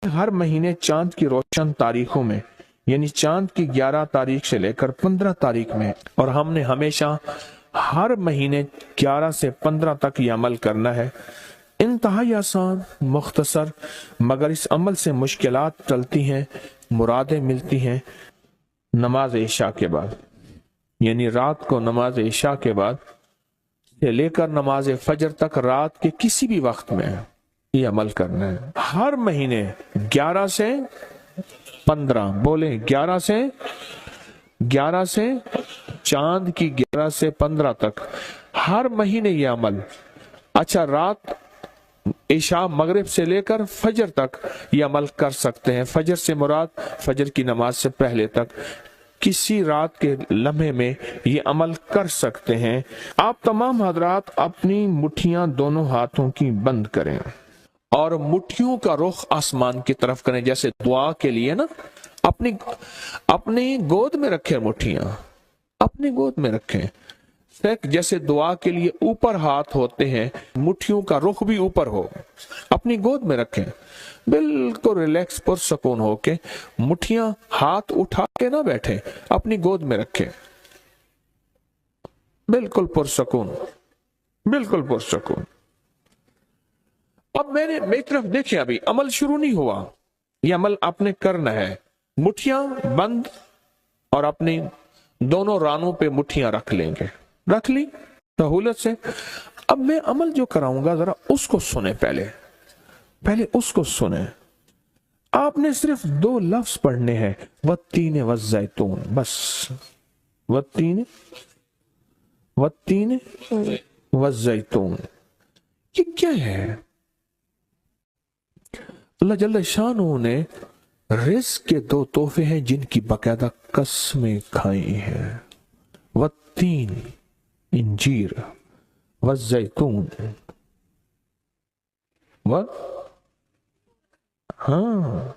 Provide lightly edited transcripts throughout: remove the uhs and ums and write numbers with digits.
हर महीने चांद की रोशन तारीखों में, यानी चांद की 11 तारीख से लेकर 15 तारीख में, और हमने हमेशा हर महीने 11 से 15 तक ये अमल करना है। इंतहाई आसान, मुख्तसर, मगर इस अमल से मुश्किलात टलती हैं, मुरादें मिलती हैं। नमाज इशा के बाद, यानी रात को नमाज इशा के बाद से लेकर नमाज फजर तक रात के किसी भी वक्त में ये अमल करना है। हर महीने 11 से 15, बोले 11 से चांद की 11 से 15 तक हर महीने ये अमल। अच्छा, रात इशा मगरिब से लेकर फजर तक ये अमल कर सकते हैं। फजर से मुराद फजर की नमाज से पहले तक किसी रात के लम्हे में ये अमल कर सकते हैं। आप तमाम हजरात अपनी मुट्ठियां दोनों हाथों की बंद करें और मुट्ठियों का रुख आसमान की तरफ करें, जैसे दुआ के लिए ना अपनी गोद में रखें, मुट्ठियां अपनी गोद में रखें। जैसे दुआ के लिए ऊपर हाथ होते हैं, मुट्ठियों का रुख भी ऊपर हो, अपनी गोद में रखें। बिल्कुल रिलैक्स पुरसकून होके, मुट्ठियां हाथ उठा के ना बैठे, अपनी गोद में रखें, बिल्कुल पुरसकून, बिल्कुल पुरसकून। अब मेरी तरफ देखें, अभी अमल शुरू नहीं हुआ, यह अमल आपने करना है। मुट्ठियां बंद और अपनी दोनों रानों पे मुट्ठियां रख लेंगे, रख ली सहूलत से। अब मैं अमल जो कराऊंगा जरा उसको सुने, पहले उसको सुने। आपने सिर्फ 2 लफ्ज पढ़ने हैं, वत्तीन वज़ैतून, बस वत्तीन वज़ैतून। ये क्या है? अल्लाह जल्ल शानहू ने रिज़्क के 2 तोहफे हैं जिनकी बाकायदा कसमें खाई हैं। वत्तीन इंजीर, वज़ैतून, हाँ,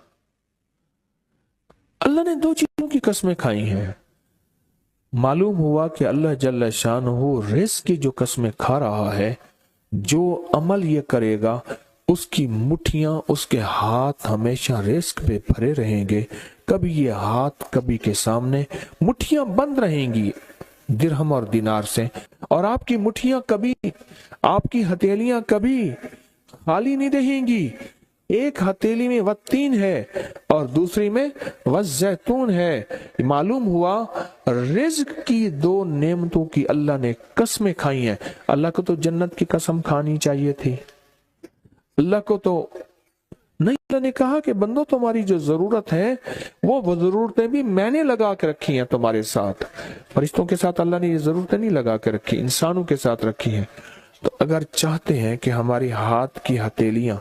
अल्लाह ने 2 चीजों की कसमें खाई हैं। मालूम हुआ कि अल्लाह जल्ल शानहू रिज़्क की जो कसमें खा रहा है, जो अमल ये करेगा उसकी मुट्ठियां, उसके हाथ हमेशा रिज़्क पे भरे रहेंगे। कभी ये हाथ कभी के सामने, मुट्ठियां बंद रहेंगी दिरहम और दिनार से, और आपकी मुट्ठियां कभी, आपकी हथेलियां कभी खाली नहीं रहेंगी। एक हथेली में वत्तीन है और दूसरी में वज़ैतून है। मालूम हुआ रिज़्क की 2 नेमतों की अल्लाह ने कसमें खाई हैं। अल्लाह को तो जन्नत की कसम खानी चाहिए थी, अल्लाह को तो नहीं। अल्लाह ने कहा कि बंदो, तुम्हारी जो जरूरत है वो जरूरतें भी मैंने लगा के रखी हैं तुम्हारे साथ। फरिश्तों के साथ अल्लाह ने ये जरूरतें नहीं लगा के रखी, इंसानों के साथ रखी हैं। तो अगर चाहते हैं कि हमारी हाथ की हथेलियां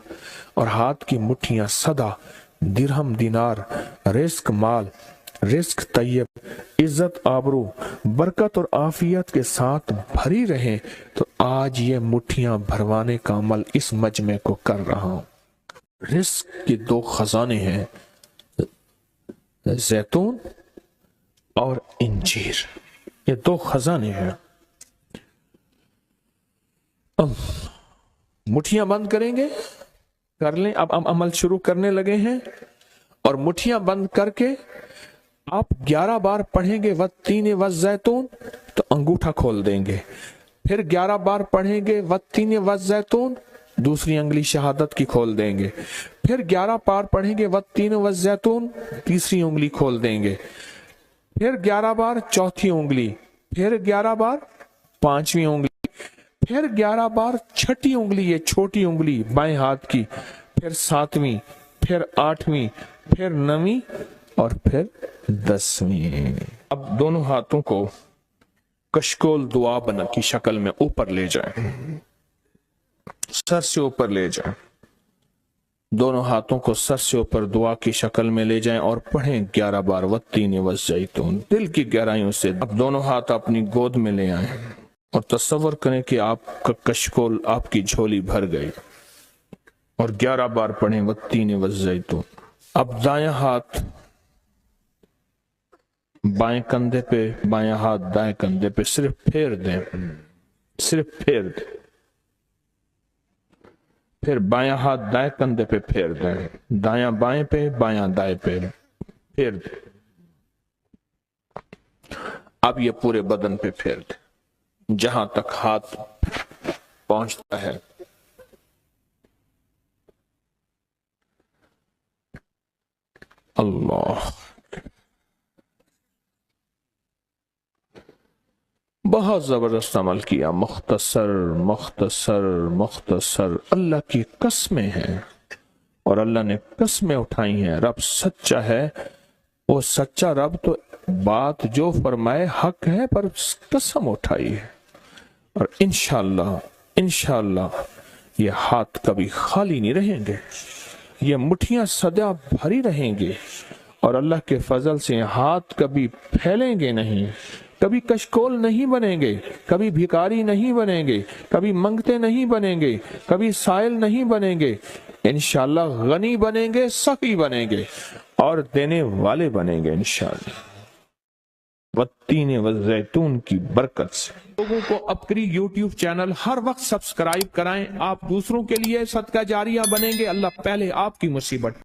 और हाथ की मुट्ठियां सदा दिरहम, दिनार, रिज़्क माल, रिज़्क तैयब, इज्जत, आबरू, बरकत और आफियत के साथ भरी रहें, तो आज ये मुट्ठियां भरवाने का अमल इस मजमे को कर रहा हूं। रिज़्क के 2 खजाने हैं, जैतून और इंजीर, ये 2 खजाने हैं। मुट्ठियां बंद करेंगे, कर लें। अब हम अमल शुरू करने लगे हैं, और मुट्ठियां बंद करके आप 11 बार पढ़ेंगे वत्तीन वज़ैतून, तो अंगूठा खोल देंगे। फिर 11 बार पढ़ेंगे वत्तीन वज़ैतून, दूसरी अंगुली शहादत की खोल देंगे। फिर 11 बार पढ़ेंगे वत्तीन वज़ैतून, तीसरी उंगली खोल देंगे। फिर 11 बार चौथी उंगली, फिर 11 बार पांचवी उंगली, फिर 11 बार छठी उंगली, ये छोटी उंगली बाएं हाथ की, फिर 7वीं, फिर 8वीं, फिर 9वीं और फिर 10वीं। अब दोनों हाथों को कशकोल दुआ बना की शक्ल में ऊपर ले जाएं, सर से ऊपर ले जाएं। दोनों हाथों को सर से ऊपर दुआ की शक्ल में ले जाएं और पढ़ें 11 बार वत्तीन वज़ैतून, दिल की गहराइयों से। अब दोनों हाथ अपनी गोद में ले आएं और तस्वर करें कि आपका कशकोल, आपकी झोली भर गई, और 11 बार पढ़ें वत्तीन वज़ैतून। अब दायां हाथ बाएं कंधे पे, बायां हाथ दाएं कंधे पे, सिर्फ फेर दें, सिर्फ फेर दें। پھر بایاں ہاتھ دائیں کندھے پہ پھیر دیں، دایاں بائیں پہ، بایاں دائیں پہ پھیر دیں۔ اب یہ پورے بدن پہ پھیر دیں جہاں تک ہاتھ پہنچتا ہے۔ اللہ، بہت زبردست عمل کیا، مختصر مختصر مختصر۔ اللہ کی قسمیں ہیں اور اللہ نے قسمیں اٹھائی ہیں۔ رب سچا ہے، وہ سچا رب تو بات جو فرمائے حق ہے، پر قسم اٹھائی ہے۔ اور انشاءاللہ یہ ہاتھ کبھی خالی نہیں رہیں گے، یہ مٹھیاں سدا بھری رہیں گے، اور اللہ کے فضل سے ہاتھ کبھی پھیلیں گے نہیں، کبھی کشکول نہیں بنیں گے، کبھی بھکاری نہیں بنیں گے، کبھی منگتے نہیں بنیں گے، کبھی سائل نہیں بنیں گے، انشاءاللہ غنی بنیں گے، سخی بنیں گے اور دینے والے بنیں گے انشاءاللہ، والتین والزیتون کی برکت سے۔ لوگوں کو اپکری یوٹیوب چینل ہر وقت سبسکرائب کرائیں، آپ دوسروں کے لیے صدقہ جاریہ بنیں گے، اللہ پہلے آپ کی مصیبت